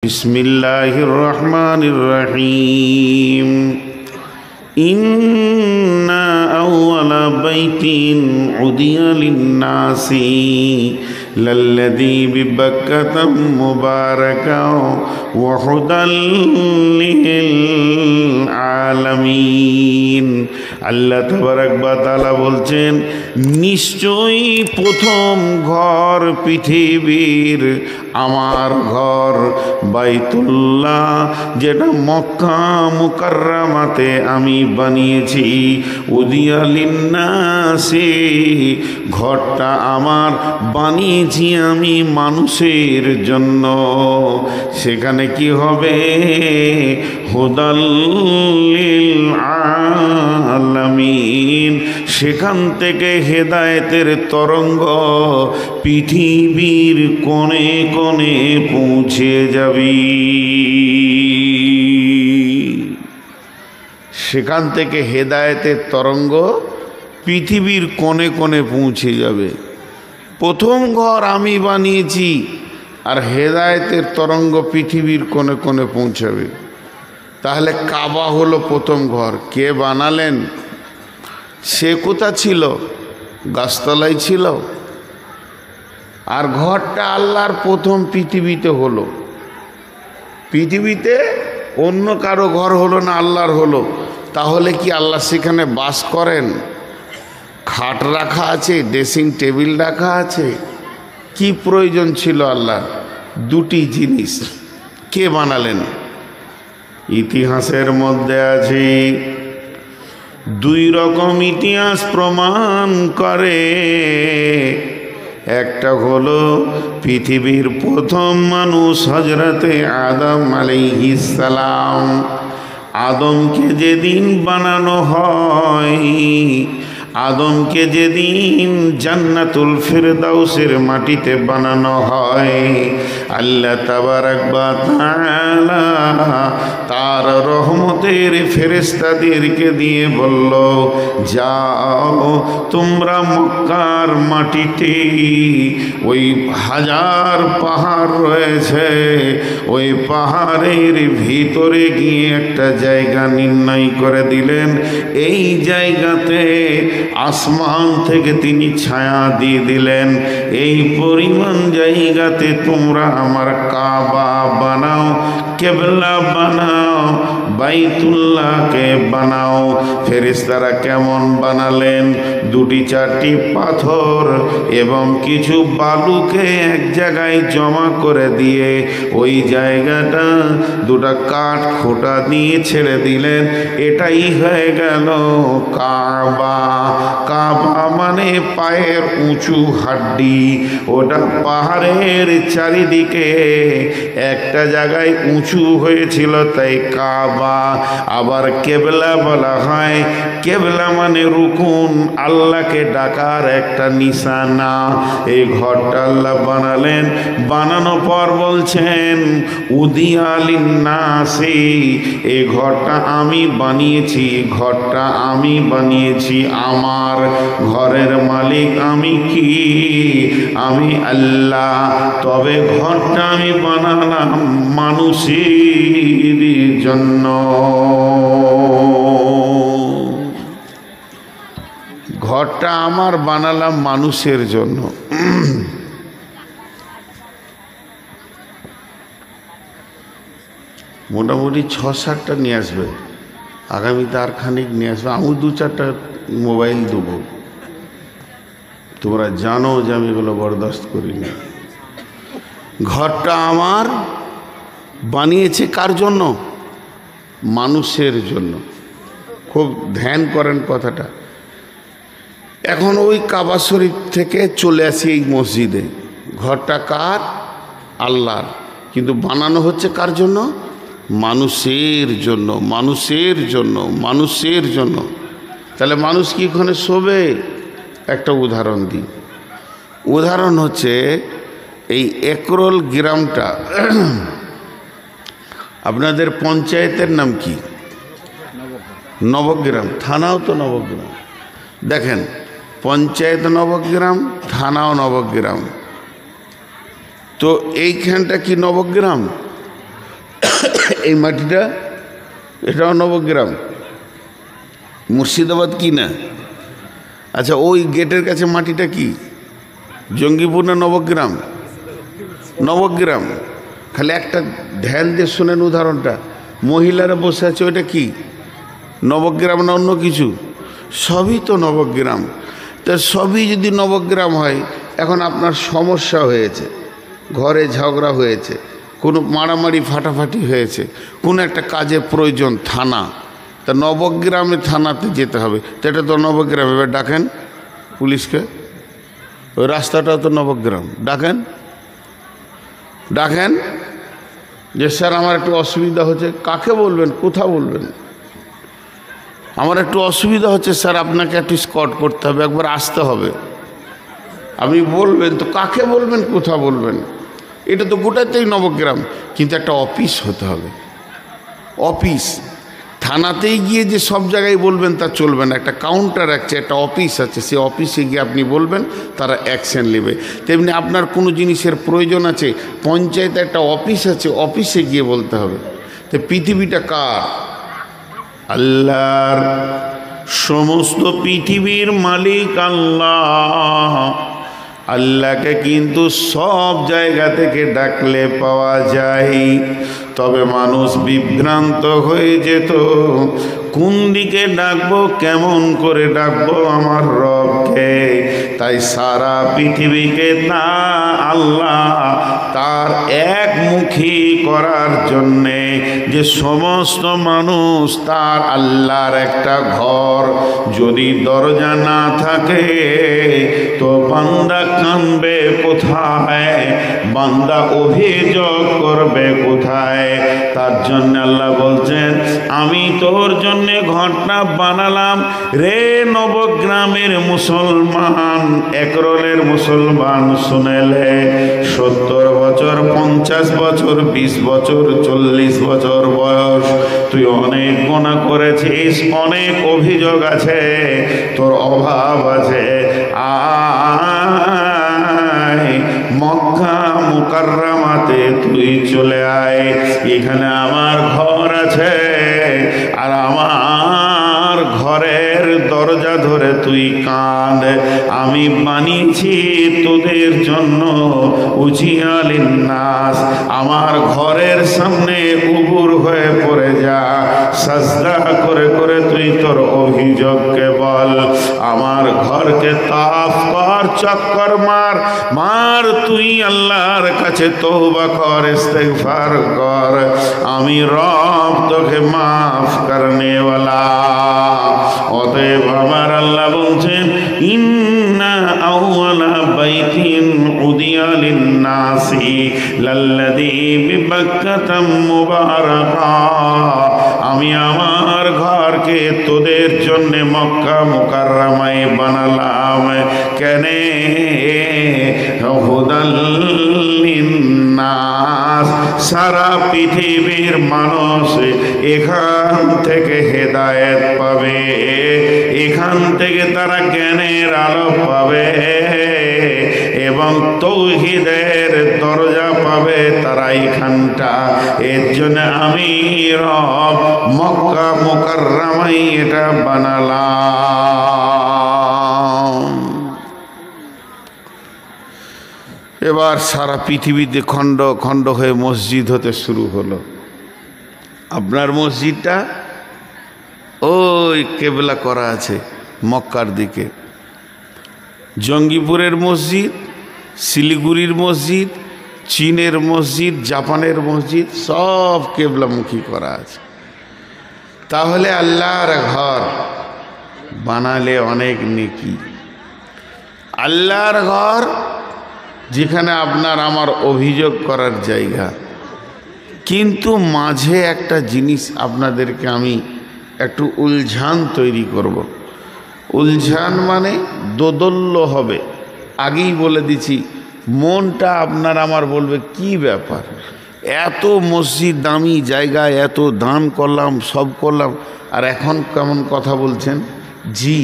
বিসমিল্লাহির রহমানির রহিম। ইন্না আউওয়ালা বাইতিন উদিয়া লিন-নাসি লাল্লাযী বিবাক্কাতা মুবারাকাও ওয়া হুদাল লিল আলামিন। আল্লাহ তাবারাক ওয়া তাআলা বলছেন, নিশ্চয়ই প্রথম ঘর পৃথিবীর আমার ঘর বাইতুল্লাহ, যেটা মক্কা মুকাররমাতে আমি বানিয়েছি। উদিয়া লিন-নাসি, ঘরটা আমার বানিয়েছি আমি মানুষের জন্য। সেখানে কি হবে? হুদাল লিল আলামিন, সেখান থেকে হেদায়েতের তরঙ্গ পৃথিবীর কোণে কোণে পৌঁছে যাবে। সেখান থেকে হেদায়েতের তরঙ্গ পৃথিবীর কোণে কোণে পৌঁছে যাবে। প্রথম ঘর আমি বানিয়েছি, আর হেদায়েতের তরঙ্গ পৃথিবীর কোণে কোণে পৌঁছাবে। তাহলে কাবা হলো প্রথম ঘর। কে বানালেন? সে কোথা ছিল? গাছতলায় ছিল। আর ঘরটা আল্লাহর প্রথম পৃথিবীতে হলো। পৃথিবীতে অন্য কারো ঘর হলো না, আল্লাহর হলো। তাহলে কি আল্লাহ সেখানে বাস করেন? খাট রাখা আছে, ড্রেসিং টেবিল রাখা আছে? কি প্রয়োজন ছিল আল্লাহ? দুটি জিনিস। কে বানালেন? ইতিহাসের মধ্যে আছে, দুই রকম ইতিহাস প্রমাণ করে। একটা হলো পৃথিবীর প্রথম মানুষ হযরতে আদম আলাইহিস সালাম। আদমকে যেদিন বানানো হয়, আদমকে যেদিন জান্নাতুল ফিরদাউসের মাটিতে বানানো হয়, আল্লাহ তাবারাক ওয়া তাআলা তার রহমতের ফেরেশতাদেরকে দিয়ে বলল, যাও তোমরা মক্কার মাটিতে ওই হাজার পাহাড় রয়েছে, ওই পাহাড়ের ভিতরে গিয়ে একটা জায়গা নির্ণয় করে দিলেন। এই জায়গাতে আসমান থেকে তিনি ছায়া দিয়ে দিলেন। এই পরিমাণ জায়গাতে তোমরা আমার কাবা বানাও, কিবলা বানাও, বাইতুল্লাহকে বানাও। ফেরেশতারা কেমন বানালেন? দুটি চারটি পাথর এবং কিছু বালুকে এক জায়গায় জমা করে দিয়ে ওই জায়গাটা দুটা কাঠ খোঁটা দিয়ে ছেড়ে দিলেন। এটাই হয়ে গেল কাবা। কাবা মানে পায়ের উঁচু হাড্ডি। ওটা পাহাড়ের চারিদিকে একটা জায়গায় উঁচু হয়েছিল, তাই কাবা। আবার কেবলা বলা হয়। কেবলা মানে রুকুন, আল্লাহকে ডাকার একটা নিশানা। এই ঘরটা আল্লাহ বানালেন। বানানোর পর বলছেন, উদিয়া লিন-নাসি, এই ঘরটা আমি বানিয়েছি, ঘরটা আমি বানিয়েছি। আমার ঘরের মালিক আমি কি? আমি আল্লাহ। তবে ঘরটা আমি বানালাম মানুষের জন্য। ঘরটা আমার বানালাম মানুষের জন্য। মোটামুটি 6-7টা নিয়ে আসবে, আগামীতে আর খানিক নিয়ে আসবে। আমি 2-4টা মোবাইল দেবো। তোমরা জানো যে আমি এগুলো বরদাস্ত করি না। ঘরটা আমার বানিয়েছে কার জন্য? মানুষের জন্য। খুব ধ্যান করেন কথাটা। এখন ওই কাবা শরীফ থেকে চলে আসি এই মসজিদে। ঘরটা কার? আল্লাহর। কিন্তু বানানো হচ্ছে কার জন্য? মানুষের জন্য, মানুষের জন্য, মানুষের জন্য। তাহলে মানুষ কি ওখানে শোবে? একটা উদাহরণ দিই। উদাহরণ হচ্ছে এই একরোল গ্রামটা, আপনাদের পঞ্চায়েতের নাম কি? নবগ্রাম। থানাও তো নবগ্রাম। দেখেন, পঞ্চায়েত নবগ্রাম, থানাও নবগ্রাম। তো এইখানটা কি নবগ্রাম? এই মাটিটা এটাও নবগ্রাম, মুর্শিদাবাদ কি না? আচ্ছা, ওই গেটের কাছে মাটিটা কি জঙ্গিপুর না নবগ্রাম? নবগ্রাম। খালি একটা ধ্যান দিয়ে শোনেন উদাহরণটা, মহিলারা বসে আছে ওইটা কি নবগ্রাম না অন্য কিছু? সবই তো নবগ্রাম। তা সবই যদি নবগ্রাম হয়, এখন আপনার সমস্যা হয়েছে, ঘরে ঝগড়া হয়েছে, কোনো মারামারি ফাটাফাটি হয়েছে, কোনো একটা কাজের প্রয়োজন, থানা, তা নবগ্রামে থানাতে যেতে হবে, তো এটা তো নবগ্রাম। এবার ডাকেন পুলিশকে, ওই রাস্তাটাও তো নবগ্রাম, ডাকেন ডাকেন যে স্যার আমার একটু অসুবিধা হচ্ছে। কাকে বলবেন, কোথা বলবেন? আমার একটু অসুবিধা হচ্ছে স্যার, আপনাকে একটু স্কট করতে হবে, একবার আসতে হবে। আপনি বলবেন তো কাকে বলবেন, কোথা বলবেন? এটা তো গোটাতেই নবগ্রাম, কিন্তু একটা অফিস হতে হবে, অফিস। থানাতেই গিয়ে যে সব জায়গায় বলবেন তা চলবে না, একটা কাউন্টার আছে, একটা অফিস আছে, সেই অফিসে গিয়ে আপনি বলবেন, তারা অ্যাকশন নেবে। তেমনি আপনার কোনো জিনিসের প্রয়োজন আছে, পঞ্চায়েতে একটা অফিস আছে, অফিসে গিয়ে বলতে হবে। তো পৃথিবীটা কার? আল্লাহর। সমস্ত পৃথিবীর মালিক আল্লাহ। আল্লাহকে কিন্তু সব জায়গা থেকে ডাকলে পাওয়া যায়, তবে মানুষ বিভ্রান্ত হয়ে যেত, কোন দিকে ডাকবো, কেমন করে ডাকবো আমার রবকে। তাই সারা পৃথিবীকে তা আল্লাহ তার একমুখী করার জন্যে যে সমস্ত মানুষ তার আল্লাহর একটা ঘর, যদি দরজা না থাকে তো বান্দা কাঁদবে কোথায়, বান্দা অভিযোগ করবে কোথায়? তার জন্য আল্লাহ বলছেন, আমি তোর জন্যে ঘরটা বানালাম রে নবগ্রামের মুসলমান, একরলের মুসলমান, শুনেলে 70 বছর, 50 বছর, 20 বছর, 40 বছর বয়স, তুই অনেক গুনাহ করেছিস, অনেক অভিযোগ আছে, তোর অভাব আছে, আয় মক্কা মুকাররমাতে তুই চলে আয়, এখানে আমার ঘর আছে, আর আমার ঘরের দরজা ধরে তুই কাঁদ, আমি বানিয়েছি তোদের জন্য উজিয়ালিন নাস, আমার ঘরের সামনে উবুর হয়ে পড়ে যা, সাজদা করে করে তুই তোর অভিযোগকে বল, আমার ঘরকে তাফ কর, চক্কর মার, মার তুই আল্লাহর কাছে তওবা কর, ইস্তিগফার কর, আমি রব তোকে মাফ করনে ওয়ালা। অতএব আমার আল্লাহ বলছেন, ইন্না আউয়ালা বাইতিন উদিয়া লিন-নাসি লাল্লাযী বিবাক্কাতা মুবারাকা, আমি আমার ঘরকে তোদের জন্য মক্কা মুকাররমায় বানালাম, কেনে হুদাল লিন-নাস, সারা পৃথিবীর মানুষ এখান থেকে হেদায়েত পাবে, এখান থেকে তারা জ্ঞানের আলো পাবে এবং তৌহিদের দরজা পাবে তারা এখানটা। এর জন্য আমি রব মক্কা মুকাররমায় এটা বানালাম। এবার সারা পৃথিবীতে খণ্ড খণ্ড হয়ে মসজিদ হতে শুরু হলো। আপনার মসজিদটা ওই কেবলা করা আছে মক্কার দিকে, জঙ্গিপুরের মসজিদ, শিলিগুড়ির মসজিদ, চীনের মসজিদ, জাপানের মসজিদ সব কেবলামুখী করা আছে। তাহলে আল্লাহর ঘর বানালে অনেক নেকি। আল্লাহর ঘর যেখানে আপনার আমার অভিযোগ করার জায়গা, কিন্তু মাঝে একটা জিনিস আপনাদেরকে আমি একটু উলঝান তৈরি করব। উলঝান মানে দোদল্য হবে। আগেই বলে দিছি, মনটা আপনার আমার বলবে কি ব্যাপার, এত মসজিদ, দামি জায়গায় এত দান করলাম, সব করলাম, আর এখন কেমন কথা বলছেন? জি,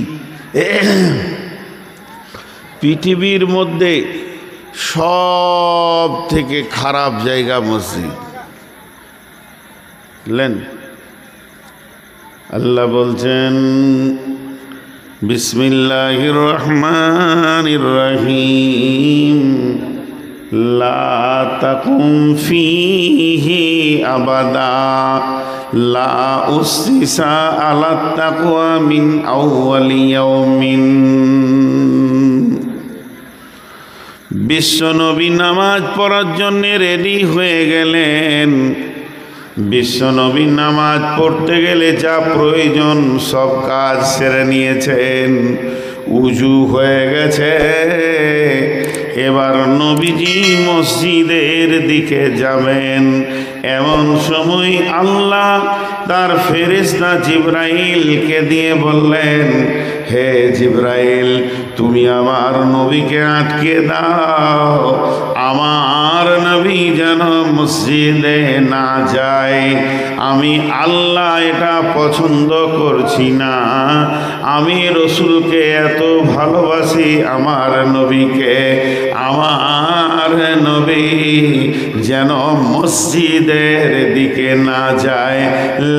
পৃথিবীর মধ্যে সব থেকে খারাপ জায়গা মসজিদ। লেন আল্লাহ বলছেন বিসমিল্লাহির রহমানির রহিম লা তাকুম ফীহি আবাদা লা উসসিসা আলা তাকওয়া মিন আউয়ালি ইয়াউমিন। বিশ্বনবী নামাজ পড়ার জন্য রেডি হয়ে গেলেন। বিশ্বনবী নামাজ পড়তে গেলে যা প্রয়োজন সব কাজ সেরে নিয়েছেন, উজু হয়ে গেছে। এবার নবীজি মসজিদের দিকে যাবেন। এমন সময় আল্লাহ তার ফেরেশতা জিবরাইলকে দিয়ে বললেন, হে জিবরাইল, তুমি আমার নবীকে আটকে দাও, আমার নবী যেন মসজিদে না যায়। আমি আল্লাহ এটা পছন্দ করছি না। আমি রসুলকে এত ভালোবাসি, আমার নবীকে, আমার নবী যেন মসজিদের দিকে না যায়।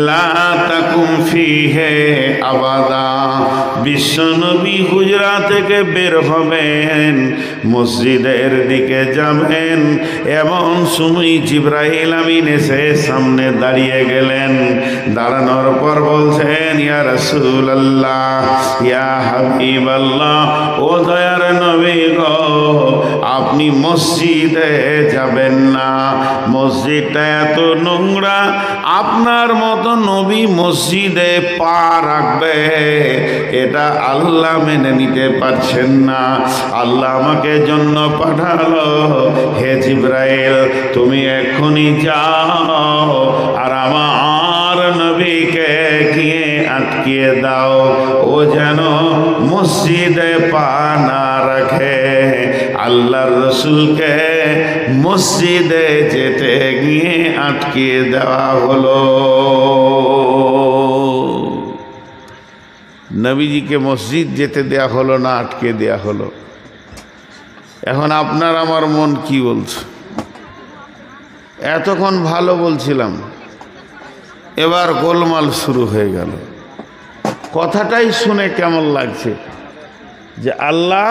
লা তাকুম ফীহি আবাদা। বিশ্বনবী হুজরা থেকে বের হবেন, মসজিদের দিকে যাবেন। এমন সময় জিবরাইল আমিন এসে সামনে দাঁড়িয়ে গেলেন। দাঁড়ানোর পর বলছেন, ইয়া রাসূলুল্লাহ, ইয়া হাবিবাল্লাহ, ও দয়ার নবী গো, আপনি মসজিদে যাবেন না। মসজিদটা এত নোংরা, আপনার মতো নবী মসজিদে পা রাখবে এটা আল্লাহ মেনে নিতে পারছেন না। আল্লাহ আমাকে জন্য পাঠালো, হে জিবরাইল, তুমি এক্ষুনি যাও আর আমার নবীকে গিয়ে আটকিয়ে দাও, ও যেন মসজিদে পা না রাখে। আল্লাহর রসুলকে মসজিদে যেতে গিয়ে আটকিয়ে দেওয়া হলো। নবীজিকে মসজিদ যেতে দেয়া হলো না, আটকে দেয়া হলো। এখন আপনার আমার মন কি বলছে? এতক্ষণ ভালো বলছিলাম, এবার গোলমাল শুরু হয়ে গেল। কথাটাই শুনে কেমন লাগছে যে আল্লাহ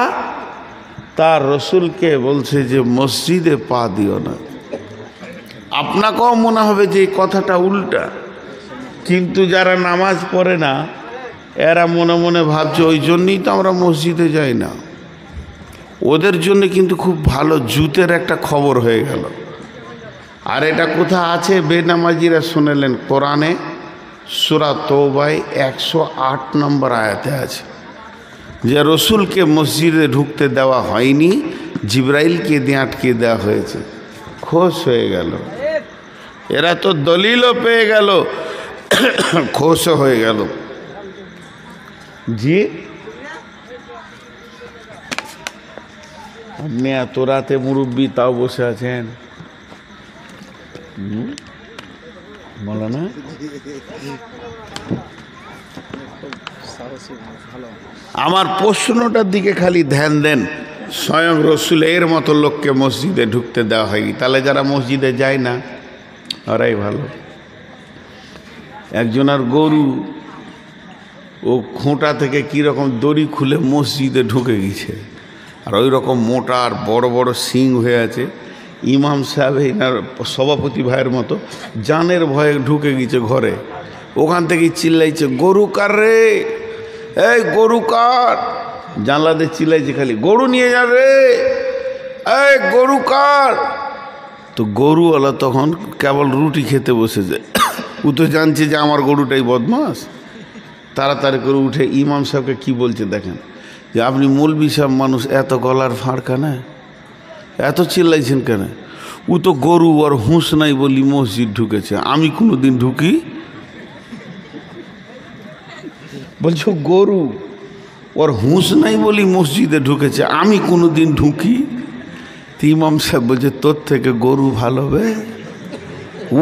তার রসুলকে বলছে যে মসজিদে পা দিও না। আপনাকেও মনে হবে যে এই কথাটা উল্টা, কিন্তু যারা নামাজ পড়ে না এরা মনে মনে ভাবছে ওই জন্যই তো আমরা মসজিদে যাই না। ওদের জন্য কিন্তু খুব ভালো জুতের একটা খবর হয়ে গেল। আর এটা কোথায় আছে? বেনামাজিরা শুনেলেন, কোরআনে সূরা তওবায় 108 নম্বর আয়াতে আছে যে রসুলকে মসজিদে ঢুকতে দেওয়া হয়নি, জিবরাইলকে দিয়ে আটকে দেওয়া হয়েছে। খোশ হয়ে গেল, এরা তো দলিলও পেয়ে গেল, খোশও হয়ে গেল। জি, আপনি এত রাতে মুরব্বী তাও বসে আছেন, বলো না? আমার প্রশ্নটার দিকে খালি ধ্যান দেন। স্বয়ং রসুলের মতো লোককে মসজিদে ঢুকতে দেওয়া হয়নি, তাহলে যারা মসজিদে যায় না ওরাই ভালো। একজনের গরু ও খোঁটা থেকে কীরকম দড়ি খুলে মসজিদে ঢুকে গেছে, আর ওই রকম মোটা আর বড় বড় শিং হয়ে আছে। ইমাম সাহেব এনার সভাপতি ভাইয়ের মতো জানের ভয়ে ঢুকে গেছে ঘরে। ওখান থেকে চিল্লাইছে, গরু কার রে, এই গরু কার। জানলাতে চিল্লাইছে খালি, গরু নিয়ে যা রে, এই গরু কার। তো গরুওয়ালা তখন কেবল রুটি খেতে বসেছে, ও তো জানছে যে আমার গরুটাই বদমাস। তাড়াতাড়ি করে উঠে ইমাম সাহেবকে কি বলছে দেখেন, যে আপনি মৌলবি সাহেব মানুষ, এত গলার ফাঁড় কেন, এত চিল্লাইছেন কেন? ও তো গরু, আর হুঁশ নাই বলি মসজিদ ঢুকেছে, আমি কোনো দিন ঢুকি? বলছো গরু ওর হুঁশ নাই বলি মসজিদে ঢুকেছে, আমি কোনো দিন ঢুকি? ইমাম সাহেব বলছে, তোর থেকে গরু ভালো হবে,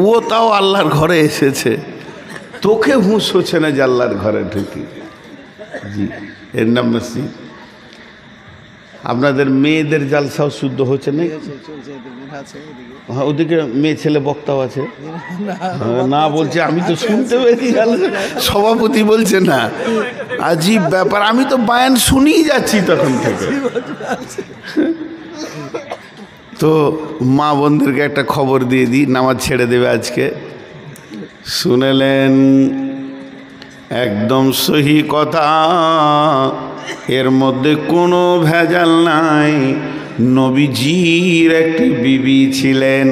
ও তাও আল্লাহর ঘরে এসেছে, তোকে হুঁশ হচ্ছে না যে আল্লাহর ঘরে ঢুকি। জি, এর নাম মসজিদ। আপনাদের মেয়েদের জালসাও শুদ্ধ হচ্ছে না? হ্যাঁ, ওদিকে মেয়ে ছেলে বক্তাও আছে না বলছে, আমি তো শুনতে পেয়েছি। সভাপতি বলছে না, আজীব ব্যাপার, আমি তো বায়ান শুনিয়ে যাচ্ছি তখন থেকে। তো মা বোনদেরকে একটা খবর দিয়ে দিই, নামাজ ছেড়ে দেবে আজকে। শুনেলেন, একদম সহি কথা, এর মধ্যে কোনো ভেজাল নাই। নবীজির একটি বিবি ছিলেন,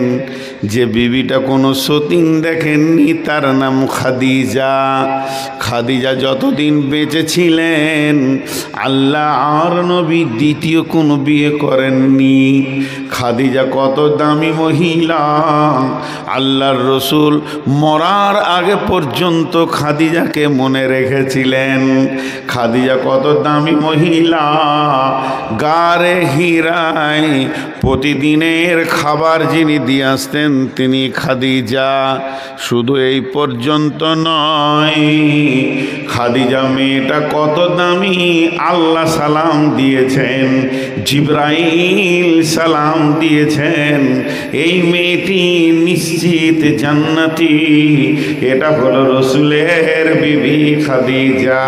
যে বিবিটা কোনো সতীন দেখেননি, তার নাম খাদিজা। খাদিজা যতদিন বেঁচে ছিলেন, আল্লাহ আর নবী দ্বিতীয় কোনো বিয়ে করেননি। খাদিজা কত দামি মহিলা, আল্লাহর রসুল মরার আগে পর্যন্ত খাদিজাকে মনে রেখেছিলেন। খাদিজা কত দামি মহিলা, গারে হিরায় প্রতিদিনের খাবার যিনি দিয়ে আসতেন তিনি খাদিজা। শুধু এই পর্যন্ত নয়, খাদিজা মেয়েটা কত দামি, আল্লাহ সালাম দিয়েছেন, জিবরাইল সালাম দিয়েছেন, এই মেয়েটি নিশ্চিত জান্নাতি। এটা হলো রসুলের বিবি খাদিজা।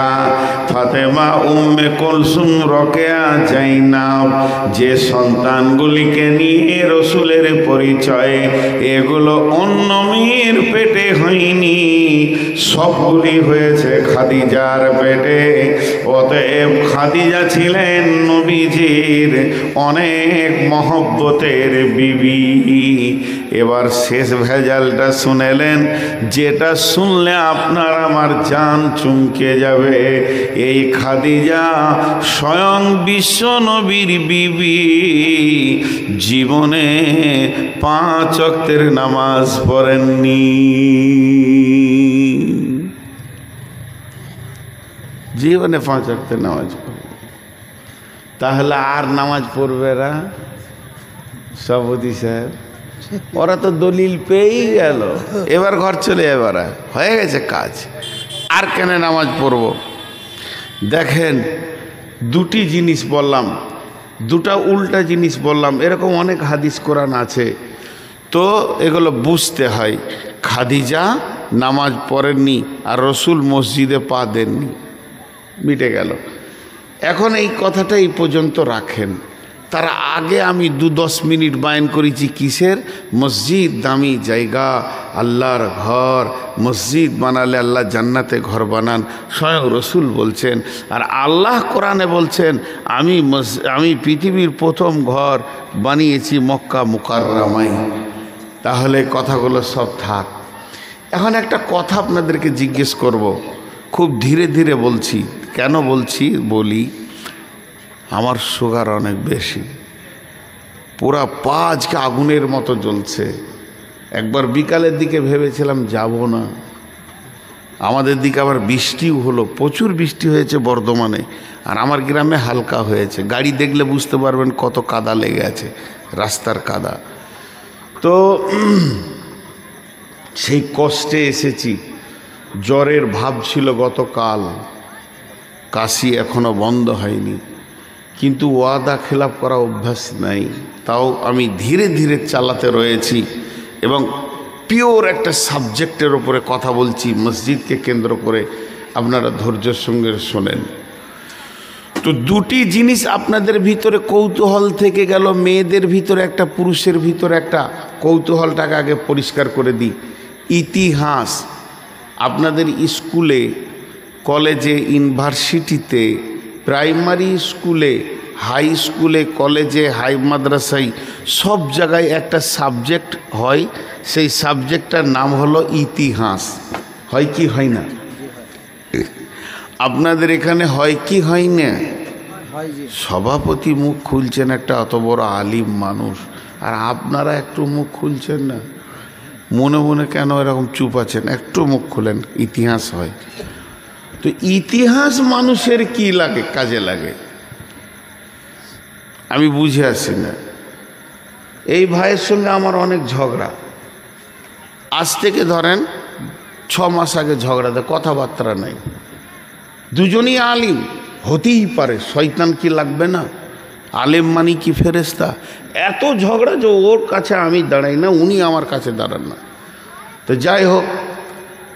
ফাতেমা, উম্মে কুলসুম, রোকেয়া, জাইনাব, যে সন্তানগুলিকে নিয়ে রসুলের পরিচয়, এগুলো অন্য মেয়ের পেটে হয়নি, সবগুলি হয়েছে খাদিজার পেটে। অতএব খাদিজা ছিলেন নবীজির অনেক মহব্বতের বিবি। এবার শেষ ভেজালটা শুনেলেন, যেটা শুনলে আপনার আমার জান চমকে যাবে। এই খাদিজা স্বয়ং বিশ্ব নবীর বিবি, জীবনে 5 ওয়াক্তের নামাজ পড়েননি। জীবনে 5 ওয়াক্তের নামাজ পড়ে, তাহলে আর নামাজ পড়বে না? সভাপতি সাহেব, ওরা তো দলিল পেয়েই গেল, এবার ঘর চলে যাবার হয়ে গেছে কাজ, আর কেন নামাজ পড়ব? দেখেন, দুটি জিনিস বললাম, দুটা উল্টা জিনিস বললাম, এরকম অনেক হাদিস কোরআন আছে, তো এগুলো বুঝতে হয়। খাদিজা নামাজ পড়েননি আর রসুল মসজিদে পা দেননি, মিটে গেল। এখন এই কথাটা এই পর্যন্ত রাখেন। তার আগে আমি 2-10 মিনিট বায়ান করেছি কিসের? মসজিদ দামি জায়গা, আল্লাহর ঘর, মসজিদ বানালে আল্লাহ জান্নাতে ঘর বানান, স্বয়ং রসুল বলছেন। আর আল্লাহ কোরআনে বলছেন, আমি পৃথিবীর প্রথম ঘর বানিয়েছি মক্কা মুকাররমায়। তাহলে কথাগুলো সব থাক। এখন একটা কথা আপনাদেরকে জিজ্ঞেস করব, খুব ধীরে ধীরে বলছি। কেন বলছি? বলি, আমার সুগার অনেক বেশি, পুরা পা আজকে আগুনের মতো জ্বলছে। একবার বিকালের দিকে ভেবেছিলাম যাব না, আমাদের দিকে আবার বৃষ্টিও হলো, প্রচুর বৃষ্টি হয়েছে বর্ধমানে, আর আমার গ্রামে হালকা হয়েছে। গাড়ি দেখলে বুঝতে পারবেন কত কাদা লেগে আছে, রাস্তার কাদা। তো সেই কষ্টে এসেছি। জ্বরের ভাব ছিল গতকাল, কাশি এখনো বন্ধ হয়নি, কিন্তু ওয়াদা খেলাপ করা অভ্যাস নাই, তাও আমি ধীরে ধীরে চালাতে রয়েছি। এবং পিওর একটা সাবজেক্টের ওপরে কথা বলছি, মসজিদকে কেন্দ্র করে, আপনারা ধৈর্যের সঙ্গে শোনেন। তো দুটি জিনিস আপনাদের ভিতরে কৌতূহল থেকে গেল, মেয়েদের ভিতরে একটা, পুরুষের ভিতরে একটা। কৌতূহলটাকে আগে পরিষ্কার করে দিই। ইতিহাস আপনাদের স্কুলে, কলেজে, ইউনিভার্সিটিতে, প্রাইমারি স্কুলে, হাই স্কুলে, কলেজে, হাই মাদ্রাসায়, সব জায়গায় একটা সাবজেক্ট হয়, সেই সাবজেক্টটার নাম হলো ইতিহাস। হয় কি হয় না? আপনাদের এখানে হয় কি হয় না? সভাপতি মুখ খুলছেন, একটা অত বড় আলিম মানুষ, আর আপনারা একটু মুখ খুলছেন না। মনে মনে কেন এরকম চুপ আছেন? একটু মুখ খুলেন। ইতিহাস হয়। তো ইতিহাস মানুষের কি লাগে, কাজে লাগে? আমি বুঝে আসি না। এই ভাইয়ের সঙ্গে আমার অনেক ঝগড়া, আজ থেকে ধরেন 6 মাস আগে ঝগড়াতে, কথাবার্তা নাই। দুজনই আলিম, হতেই পারে, শয়তান কি লাগবে না? আলেম মানি কি ফেরেশতা? এত ঝগড়া যে ওর কাছে আমি দাঁড়াই না, উনি আমার কাছে দাঁড়ান না। তো যাই হোক,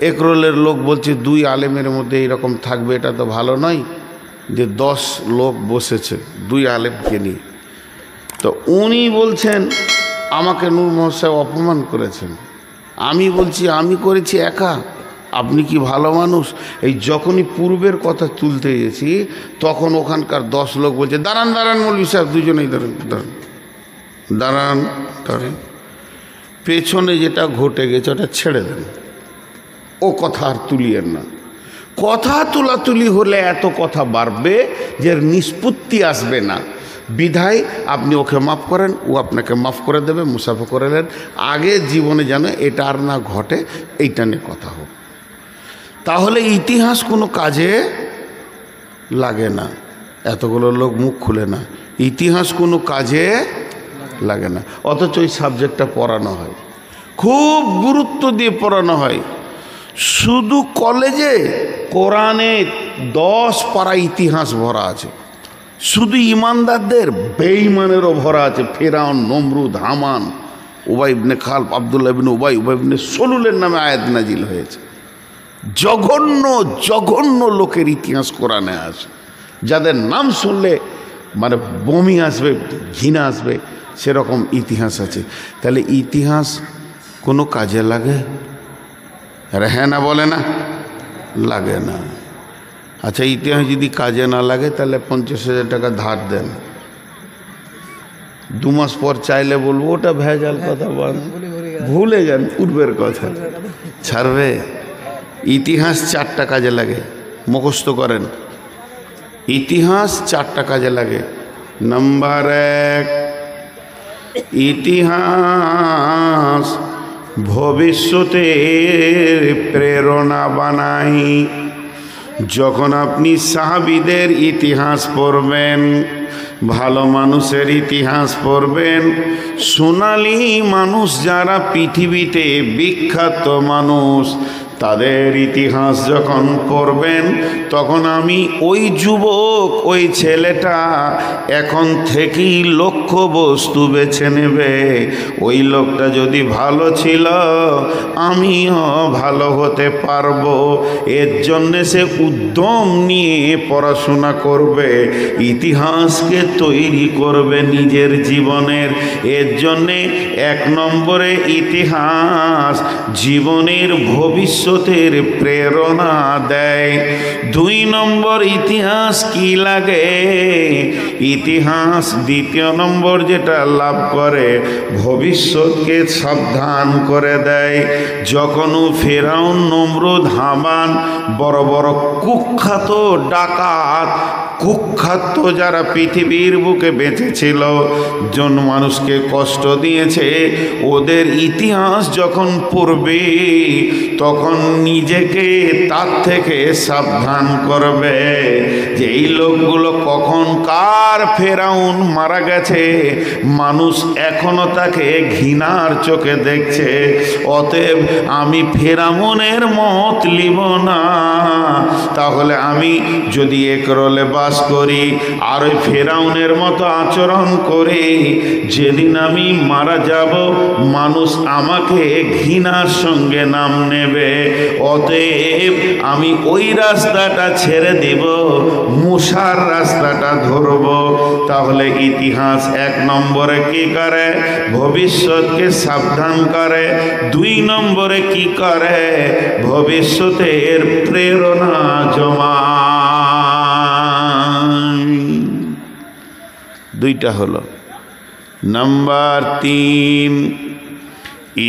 একরোলের লোক বলছে 2 আলেমের মধ্যে এরকম থাকবে, এটা তো ভালো নয়। যে 10 লোক বসেছে 2 আলেমকে নিয়ে, তো উনি বলছেন আমাকে নূর মোহাম্মদ সাহেব অপমান করেছেন। আমি বলছি আমি করেছি একা, আপনি কি ভালো মানুষ? এই যখনই পূর্বের কথা তুলতে গেছি তখন ওখানকার 10 লোক বলছে দাঁড়ান দাঁড়ান মৌলভী সাহেব, দুজনেই দাঁড়ান দাঁড়ান দাঁড়ান দাঁড়ান, পেছনে যেটা ঘটে গেছে ওটা ছেড়ে দেন, ও কথা আর তুলিয়েন না। কথা তুলাতুলি হলে এত কথা বাড়বে যে নিষ্পত্তি আসবে না। বিধায় আপনি ওকে মাফ করেন, ও আপনাকে মাফ করে দেবে, মুসাফা করে নেন। আগে জীবনে যেন এটা আর না ঘটে, এইটা নিয়ে কথা হোক। তাহলে ইতিহাস কোনো কাজে লাগে না। এতগুলো লোক মুখ খুলে না, ইতিহাস কোনো কাজে লাগে না, অথচ ওই সাবজেক্টটা পড়ানো হয়, খুব গুরুত্ব দিয়ে পড়ানো হয়। শুধু কলেজে কোরআনে 10 পারা ইতিহাস ভরা আছে, শুধু ইমানদারদের বেঈমানেরও ভরা আছে। ফেরাউন, নমরুদ, হামান, উবাই ইবনে খালফ, আব্দুল্লাহ ইবনে উবাই, উবাই ইবনে সলুলের নামে আয়াত নাজিল হয়েছে। জঘন্য জঘন্য লোকের ইতিহাস কোরআনে আছে, যাদের নাম শুনলে মানে বমি আসবে, ঘৃণা আসবে, সেরকম ইতিহাস আছে। তাহলে ইতিহাস কোনো কাজে লাগে? হ্যাঁ না বলে না, লাগে না। আচ্ছা, ইতিহাস যদি কাজে না লাগে তাহলে 50,000 টাকা ধার দেন, 2 মাস পর চাইলে বলবো ওটা ভেজাল কথা, ভুলে যান পূর্বের কথা, ছাড়বে। ইতিহাস 4টা কাজে লাগে, মুখস্থ করেন। ইতিহাস 4টা কাজে লাগে। নাম্বার 1, ইতিহাস ভবিষ্যতের প্রেরণা বানাই। যখন আপনি সাহাবীদের ইতিহাস পড়বেন, ভালো মানুষের ইতিহাস পড়বেন, সোনালী মানুষ যারা পৃথিবীতে বিখ্যাত মানুষ, তাদের ইতিহাস যখন পড়বেন, তখন আমি ওই যুবক, ওই ছেলেটা এখন থেকেই লক্ষ্যবস্তু বেছে নেবে। ওই লোকটা যদি ভালো ছিল, আমিও ভালো হতে পারবো। এর জন্যে সে উদ্যম নিয়ে পড়াশোনা করবে, ইতিহাসকে তৈরি করবে নিজের জীবনের। এর জন্যে 1 নম্বরে ইতিহাস জীবনের ভবিষ্যতের প্রেরণা দেয়। 2 নম্বর ইতিহাস কি লাগে? ইতিহাস 2য় নম্বর যেটা লাভ করে, ভবিষ্যৎকে সাবধান করে দেয়। যখন ফেরাউন, নমরুদ, হামান, বড় বড় কুখ্যাত ডাকাত, কুখ্যাত যারা পৃথিবীর বুকে বেঁচেছিল, জন মানুষকে কষ্ট দিয়েছে, ওদের ইতিহাস যখন পড়বে তখন নিজেকে তার থেকে সাবধান করবে যে এই লোকগুলো কখন কার ফেরাউন মারা গেছে, মানুষ এখনো তাকে ঘৃণার চোখে দেখছে। অতএব আমি ফেরাউনের মত লিব না। তাহলে আমি যদি একরোলে বাস করি আর ওই ফেরাউনের মতো আচরণ করে যেদিন আমি মারা যাব, মানুষ আমাকে ঘৃণার সঙ্গে নাম নেবে। অতএব আমি ওই রাস্তাটা ছেড়ে দেব, মুসার রাস্তাটা ধরব। তাহলে ইতিহাস 1 নম্বরে কি করে? ভবিষ্যৎকে সাবধান করে। 2 নম্বরে কি করে? ভবিষ্যতের প্রেরণা জমায়। 2টা হলো। নাম্বার 3,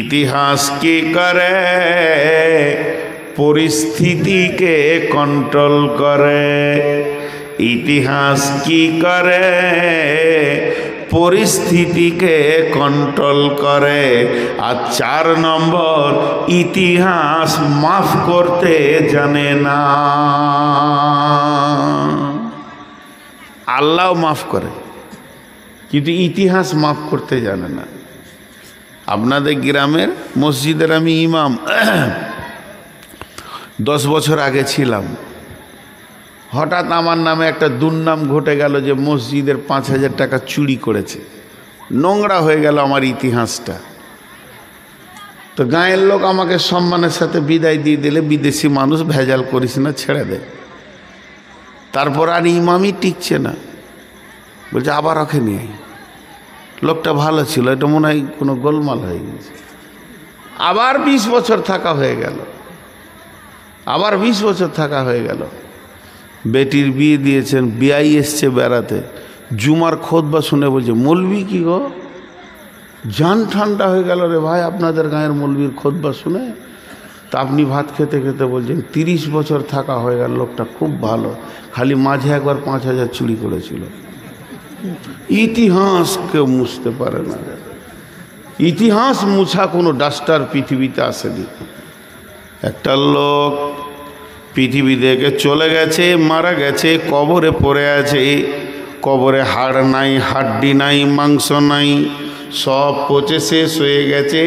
ইতিহাস কি করে? পরিস্থিতিকে কন্ট্রোল করে। ইতিহাস কি করে? পরিস্থিতিকে কন্ট্রোল করে। আর 4 নম্বর, ইতিহাস মাফ করতে জানে না। আল্লাহ মাফ করে, কিন্তু ইতিহাস মাফ করতে জানে না। আপনাদের গ্রামের মসজিদের আমি ইমাম, 10 বছর আগে ছিলাম। হঠাৎ আমার নামে একটা দুর্নাম ঘটে গেল যে মসজিদের 5,000 টাকা চুরি করেছে, নোংরা হয়ে গেল আমার ইতিহাসটা। তো গাঁয়ের লোক আমাকে সম্মানের সাথে বিদায় দিয়ে দিলে, বিদেশি মানুষ ভেজাল করিস না, ছেড়ে দে। তারপর আর ইমামই টিকছে না, বলছে আবার ওকে নিয়ে আই। লোকটা ভালো ছিল, এটা মনে হয় কোনো গোলমাল হয়ে গেছে। আবার 20 বছর থাকা হয়ে গেল, আবার 20 বছর থাকা হয়ে গেল। বেটির বিয়ে দিয়েছেন, বিয়াই এসছে বেড়াতে, জুমার খুতবা শুনে বলছে মৌলবি কি গো, জান ঠান্ডা হয়ে গেল রে ভাই আপনাদের গাঁয়ের মৌলবির খুতবা শুনে। তা আপনি ভাত খেতে খেতে বলছেন 30 বছর থাকা হয়ে গেল, লোকটা খুব ভালো, খালি মাঝে একবার 5,000 চুরি করেছিল। ইতিহাস কেউ মুছতে পারে না। ইতিহাস মুছা কোনো ডাস্টার পৃথিবীতে আসেনি। একটা লোক পৃথিবী থেকে চলে গেছে, মারা গেছে, কবরে পড়ে আছে। কবরে হাড় নাই, হাড্ডি নাই, মাংস নাই, সব পচে শেষ হয়ে গেছে।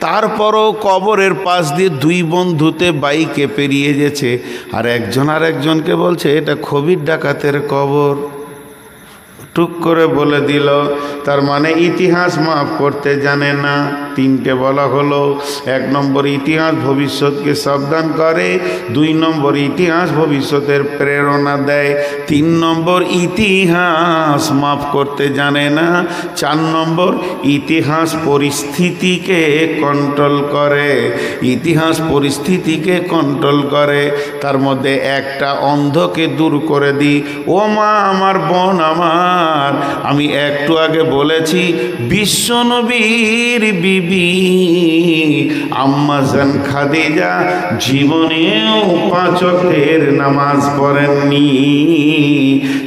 তারপরও কবরের পাশ দিয়ে 2 বন্ধুতে বাইকে পেরিয়ে গেছে, আর একজন আর একজনকে বলছে এটা খবির ডাকাতের কবর। টুক করে বলে দিল, তার মানে ইতিহাস মাফ করতে জানে না। 3টে বলা হলো, 1 নম্বর ইতিহাস ভবিষ্যৎকে সাবধান করে, 2 নম্বর ইতিহাস ভবিষ্যতের প্রেরণা দেয়, 3 নম্বর ইতিহাস মাফ করতে জানে না, 4 নম্বর ইতিহাস পরিস্থিতিকে কন্ট্রোল করে। ইতিহাস পরিস্থিতিকে কন্ট্রোল করে। তার মধ্যে একটা অন্ধকে দূর করে দিই। ও মা আমার, বোন আমার, আমি একটু আগে বলেছি বিশ্বনবীর বিবি আম্মা জান খাদিজা জীবনেও 5 ওয়াক্তের নামাজ পড়েননি।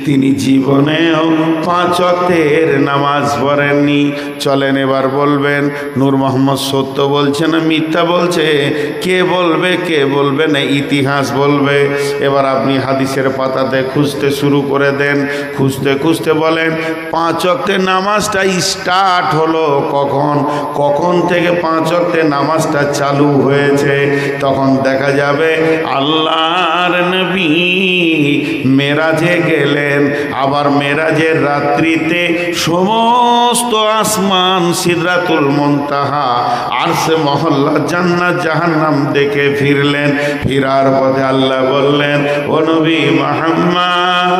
তিনি জীবনেও 5 ওয়াক্তের নামাজ পড়েননি। চলেন এবার বলবেন নূর মোহাম্মদ সত্য বলছে না মিথ্যা বলছে? কে বলবে? কে বলবে না ইতিহাস বলবে। এবার আপনি হাদিসের পাতাতে খুঁজতে শুরু করে দেন। খুঁজতে খুঁজতে বলেন 5 ওয়াক্তের নামাজটা স্টার্ট হলো কখন, কখন থেকে 5 ওয়াক্তের নামাজটা চালু হয়েছে। তখন দেখা যাবে আল্লাহর নবী মেরাজে গেলেন। আবার মেরাজের রাত্রিতে সমস্ত আসমান, সিদরাতুল মুনতাহা, আরশে মহল্লা, জান্নাত জাহান্নাম দেখে ফিরলেন। ফিরার পথে আল্লাহ বললেন, ও নবী মুহাম্মদ,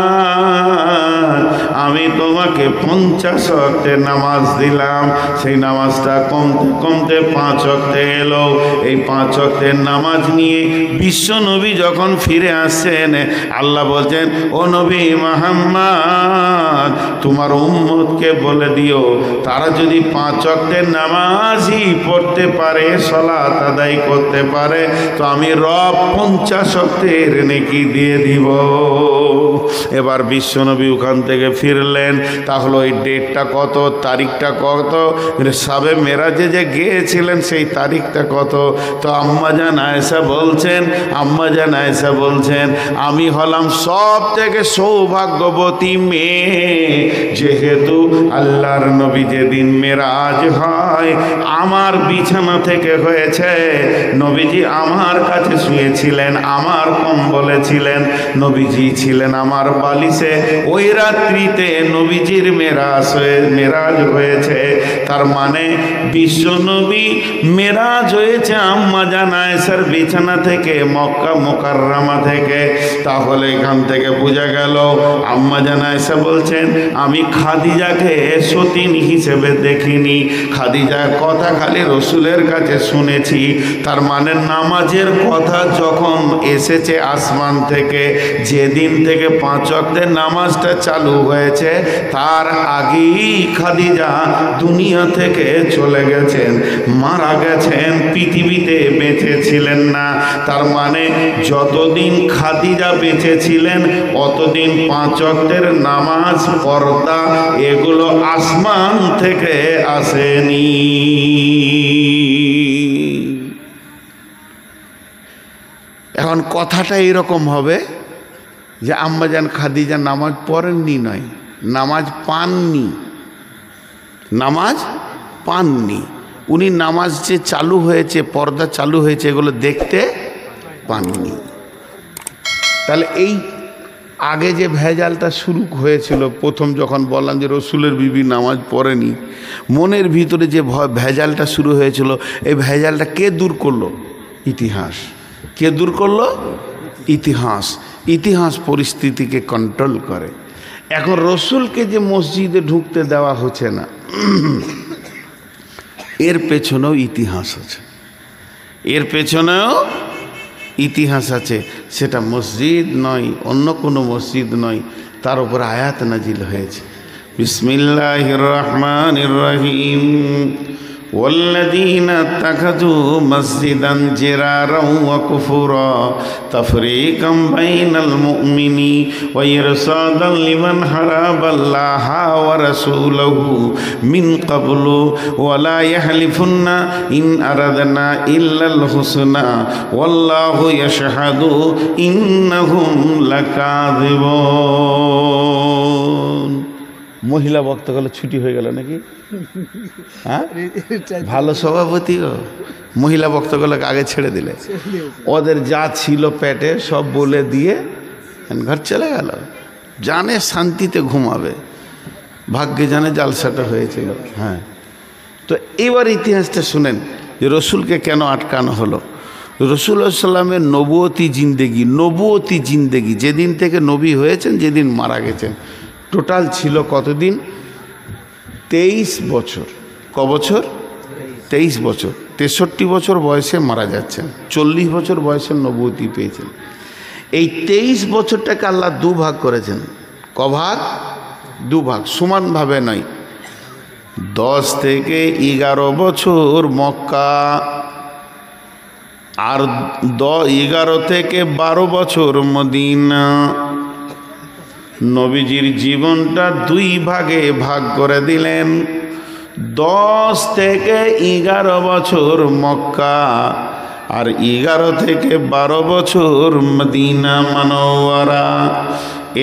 আমি তোমাকে 50 ওয়াক্তের নামাজ দিলাম। সেই নামাজটা কমতে কমতে 5 ওয়াক্তে এলো। এই 5 ওয়াক্তের নামাজ নিয়ে বিশ্ব নবী যখন ফিরে আসছেন, আল্লাহ বলছেন, ও নবী মুহাম্মদ, তোমার উম্মতকে বলে দিও তারা যদি 5 ওয়াক্তের নামাজই পড়তে পারে, সালাত আদায় করতে পারে, তো আমি রব 50 ওয়াক্তের নেকি দিয়ে দিব। এবার বিশ্বনবী ওখান থেকে ফিরলেন। তাহলে ওই ডেটটা কত, তারিখটা কত, সাবে মেরাজে যে গিয়েছিলেন সেই তারিখটা কত? তো আম্মাজান আয়েশা বলছেন, আম্মাজান আয়েশা বলছেন, আমি হলাম সব থেকে সৌভাগ্যবতী মেয়ে, যেহেতু আল্লাহর নবী যেদিন মেরাজ হয় আমার বিছানা থেকে হয়েছে। নবীজি আমার কাছে শুয়েছিলেন, আমার কম্বলে ছিলেন, নবীজি ছিলেন আমার বালিশে। ওই রাত্রিতে নবীজির মেরাজ হয়েছে। তার মানে বিশ্ব নবী মেরাজ হয়েছে আম্মা জান আয়েশার বিছানা থেকে, মক্কা মুকাররমা থেকে। তাহলে এখান থেকে বোঝা গেল আম্মা জান আয়েশা বলছেন, আমি খাদিজাকে সতীন হিসেবে দেখিনি, খাদিজার কথা খালি রসুলের কাছে শুনেছি। তার মানে নামাজের কথা যখন এসেছে আসমান থেকে, যেদিন থেকে 5 ওয়াক্তের নামাজটা চালু হয়েছে, তার আগেই খাদিজা দুনিয়া থেকে চলে গেছেন, মারা গেছেন, পৃথিবীতে বেঁচে ছিলেন না। তার মানে যতদিন খাদিজা বেঁচে ছিলেন অতদিন 5 ওয়াক্তের নামাজ, পর্দা, এগুলো আসমান থেকে আসেনি। এখন কথাটা এরকম হবে যে আম্মাজান খাদিজা নামাজ পড়েননি নয়, নামাজ পাননি, নামাজ পাননি। উনি নামাজ যে চালু হয়েছে, পর্দা চালু হয়েছে, এগুলো দেখতে পাননি। তাহলে এই আগে যে ভেজালটা শুরু হয়েছিল, প্রথম যখন বললাম যে রসুলের বিবি নামাজ পড়েনি, মনের ভিতরে যে ভেজালটা শুরু হয়েছিল, এই ভেজালটা কে দূর করলো? ইতিহাস। কে দূর করলো? ইতিহাস। ইতিহাস পরিস্থিতিকে কন্ট্রোল করে। এখন রসুলকে যে মসজিদে ঢুকতে দেওয়া হচ্ছে না, এর পেছনেও ইতিহাস আছে, এর পেছনেও ইতিহাস আছে। সেটা মসজিদ নয়, অন্য কোনো মসজিদ নয়, তার উপর আয়াত নাজিল হয়েছে। বিসমিল্লাহির রহমানির রহিম। والذين اتخذوا مسجدا جرارا وكفرا تفريقا بين المؤمنين وإرصادا لمن حارب الله ورسوله من قبل ولا يحلفن إن أردنا إلا الحسنى والله يشهد إنهم لكاذبون। মহিলা বক্তাগুলো ছুটি হয়ে গেল নাকি? হ্যাঁ, ভালো সভাপতি গো। মহিলা বক্তাগুলোকে আগে ছেড়ে দিলে, ওদের যা ছিল পেটে সব বলে দিয়ে ঘর চলে গেল। জানে শান্তিতে ঘুমাবে, ভাগ্যে জানে জালসাটা হয়েছিল। হ্যাঁ, তো এবার ইতিহাসটা শুনেন যে রসুলকে কেন আটকানো হলো। রসুল্লাহ সাল্লামের নবুয়তি জিন্দেগি যেদিন থেকে নবী হয়েছেন, যেদিন মারা গেছেন, টোটাল ছিল কতদিন? 23 বছর। ক বছর? 23 বছর। 63 বছর বয়সে মারা যাচ্ছেন, 40 বছর বয়সে নবুয়তি পেয়েছেন। এই 23 বছরটাকে আল্লাহ দুভাগ করেছেন। ক ভাগ? দুভাগ, সমানভাবে নয়। 10 থেকে 11 বছর মক্কা, আর 11 থেকে 12 বছর মদিনা। নবীজির জীবনটা 2 ভাগে ভাগ করে দিলেন। 10 থেকে 11 বছর মক্কা, আর 11 থেকে 12 বছর মদিনা মুনাওয়ারা।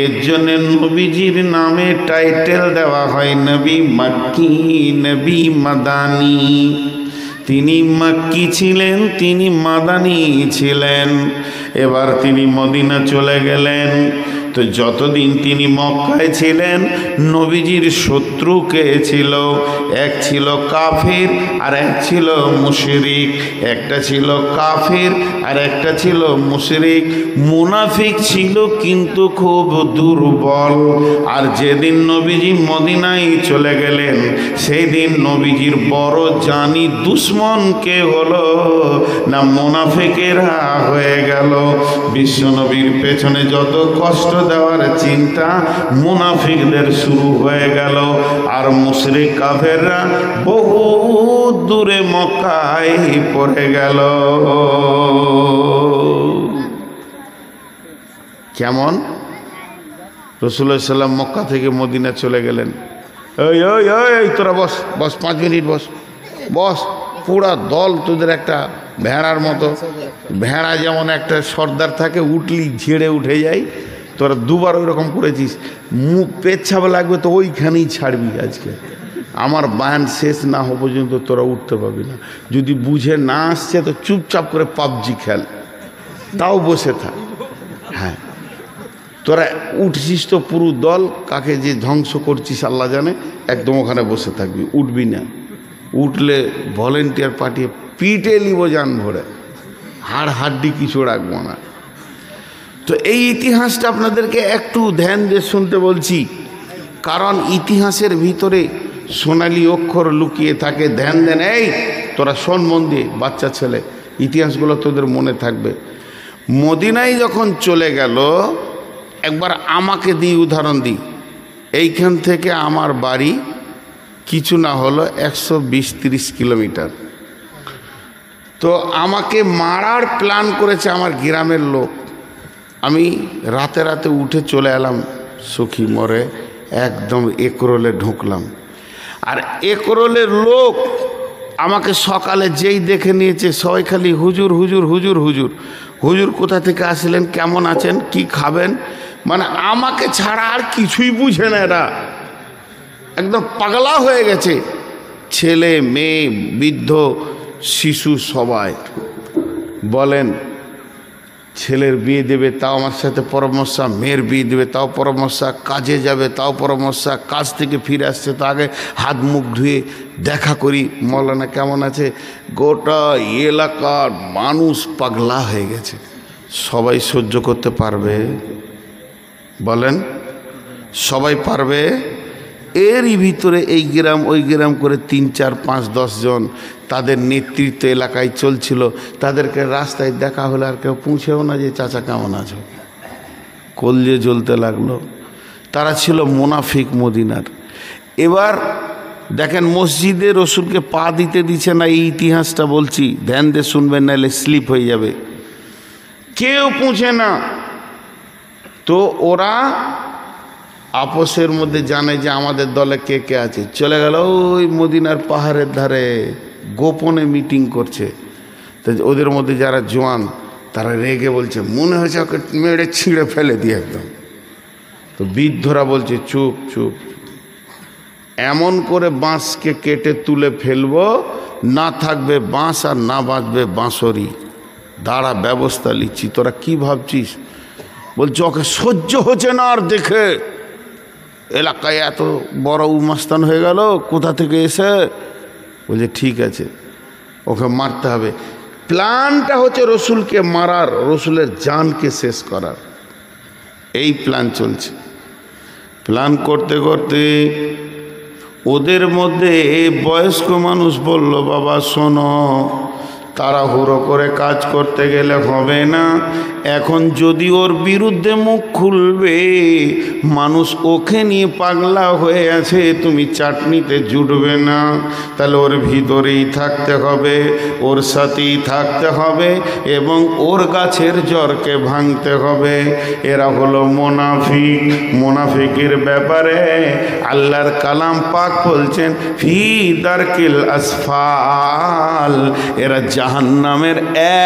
এর জন্য নবীজির নামে টাইটেল দেওয়া হয় নবী মক্কি, নবী মাদানী। তিনি মক্কি ছিলেন, তিনি মাদানী ছিলেন। এবার তিনি মদিনা চলে গেলেন। তো যতদিন তিনি মক্কায় ছিলেন, নবীজির শত্রু কে ছিল? এক ছিল কাফির আর এক ছিল মুশরিক। একটা ছিল কাফির আর একটা ছিল মুশরিক। মুনাফিক ছিল কিন্তু খুব দুর্বল। আর যেদিন নবীজি মদিনায় চলে গেলেন, সেই দিন নবীজির বড় জানি দুশ্মন কে হলো? না, মুনাফিকেরা হয়ে গেল। বিশ্বনবীর পেছনে যত কষ্ট দেওয়ার চিন্তা, মুনাফিকদের শুরু হয়ে গেল। আর মুশরিক কাফেররা বহু দূরে মক্কায় পড়ে গেল। কেমন? রাসূলুল্লাহ সাল্লাল্লাহু আলাইহি ওয়াসাল্লাম মক্কা থেকে মদিনা চলে গেলেন। এই এই এই তোরা বস বস, 5 মিনিট বস বস। পুরা দল তোদের একটা ভেড়ার মতো। ভেড়া যেমন একটা সর্দার থাকে, উঠলি ঝেড়ে উঠে যায়, তোরা দুবার ওই রকম করেছিস। মুখ পেচ্ছাপ লাগবে তো ওইখানেই ছাড়বি। আজকে আমার বায়ান শেষ না হওয়া পর্যন্ত তোরা উঠতে পারবি না। যদি বুঝে না আসছে তো চুপচাপ করে পাবজি খেল, তাও বসে থাক। হ্যাঁ, তোরা উঠছিস তো পুরো দল, কাকে যে ধ্বংস করছিস আল্লাহ জানে। একদম ওখানে বসে থাকবি, উঠবি না। উঠলে ভলেন্টিয়ার পাঠিয়ে পিটে নিব জান ভরে, হাড় হাড্ডি কিছু রাখবো না। তো এই ইতিহাসটা আপনাদেরকে একটু ধ্যান দিয়ে শুনতে বলছি, কারণ ইতিহাসের ভিতরে সোনালি অক্ষর লুকিয়ে থাকে। ধ্যান দেন, এই তোরা শোন মন দিয়ে, বাচ্চা ছেলে, ইতিহাসগুলো তোদের মনে থাকবে। মদিনায় যখন চলে গেল, একবার আমাকে দিই উদাহরণ দিই। এইখান থেকে আমার বাড়ি কিছু না হলো 120-30 কিলোমিটার। তো আমাকে মারার প্ল্যান করেছে আমার গ্রামের লোক। আমি রাতে রাতে উঠে চলে এলাম সখী মোড়ে, একদম একরোলে ঢুকলাম। আর একরোলের লোক আমাকে সকালে যেই দেখে নিয়েছে, সবাই খালি হুজুর হুজুর হুজুর হুজুর হুজুর। কোথা থেকে আসলেন, কেমন আছেন, কি খাবেন, মানে আমাকে ছাড়া আর কিছুই বুঝে না। এরা একদম পাগলা হয়ে গেছে, ছেলে মেয়ে বৃদ্ধ শিশু সবাই। বলেন ছেলের বিয়ে দেবে তাও আমার সাথে পরামর্শা, মেয়ের বিয়ে দেবে তাও পরামর্শা, কাজে যাবে তাও পরামর্শা, কাজ থেকে ফিরে আসছে তো আগে হাত মুখ ধুয়ে দেখা করি মৌলানা কেমন আছে। গোটা এলাকার মানুষ পাগলা হয়ে গেছে। সবাই সহ্য করতে পারবে? বলেন, সবাই পারবে? এরই ভিতরে এই গ্রাম ওই গ্রাম করে 3, 4, 5, 10 জন তাদের নেতৃত্ব এলাকায় চলছিল। তাদেরকে রাস্তায় দেখা হলে আর কেউ পৌঁছেও না যে চাচা কেমন আছো, কলজে জ্বলতে লাগলো। তারা ছিল মুনাফিক মদিনার। এবার দেখেন মসজিদে রসুলকে পা দিতে দিচ্ছে না, এই ইতিহাসটা বলছি, ধ্যান দিয়ে শুনবেন নাহলে স্লিপ হয়ে যাবে। কেউ পৌঁছে না, তো ওরা আপসের মধ্যে জানে যে আমাদের দলে কে কে আছে, চলে গেল ওই মদিনার পাহাড়ের ধারে গোপনে মিটিং করছে। তো ওদের মধ্যে যারা জোয়ান তারা রেগে বলছে মনে হয়েছে ওকে মেরে ছিঁড়ে ফেলে দিয়ে একদম। তো বৃদ্ধরা বলছে চুপ চুপ, এমন করে বাঁশকে কেটে তুলে ফেলবো, না থাকবে বাঁশ আর না বাঁচবে বাঁশরি। দাঁড়া, ব্যবস্থা নিচ্ছি। তোরা কি ভাবছিস? বলছে ওকে সহ্য হচ্ছে না আর দেখে, এলাকায় এত বড় উমাস্তান হয়ে গেল কোথা থেকে এসে। বলছে ঠিক আছে, ওকে মারতে হবে। প্ল্যানটা হচ্ছে রসুলকে মারার, রসুলের জানকে শেষ করার, এই প্ল্যান চলছে। প্ল্যান করতে করতে ওদের মধ্যে বয়স্ক মানুষ বলল বাবা শোনো, তাড়াহুড়ো করে কাজ করতে গেলে হবে না। এখন যদি ওর বিরুদ্ধে মুখ খুলবে, মানুষ ওকে নিয়ে পাগলা হয়ে আছে, তুমি চাটনিতে জুটবে না। তাহলে ওর ভিতরেই থাকতে হবে, ওর সাথেই থাকতে হবে এবং ওর গাছের জড়কে ভাঙতে হবে। এরা হলো মোনাফিক। মোনাফিকের ব্যাপারে আল্লাহর কালাম পাক বলছেন ফি দারকিল আসফাল, এরা জাহান্নামের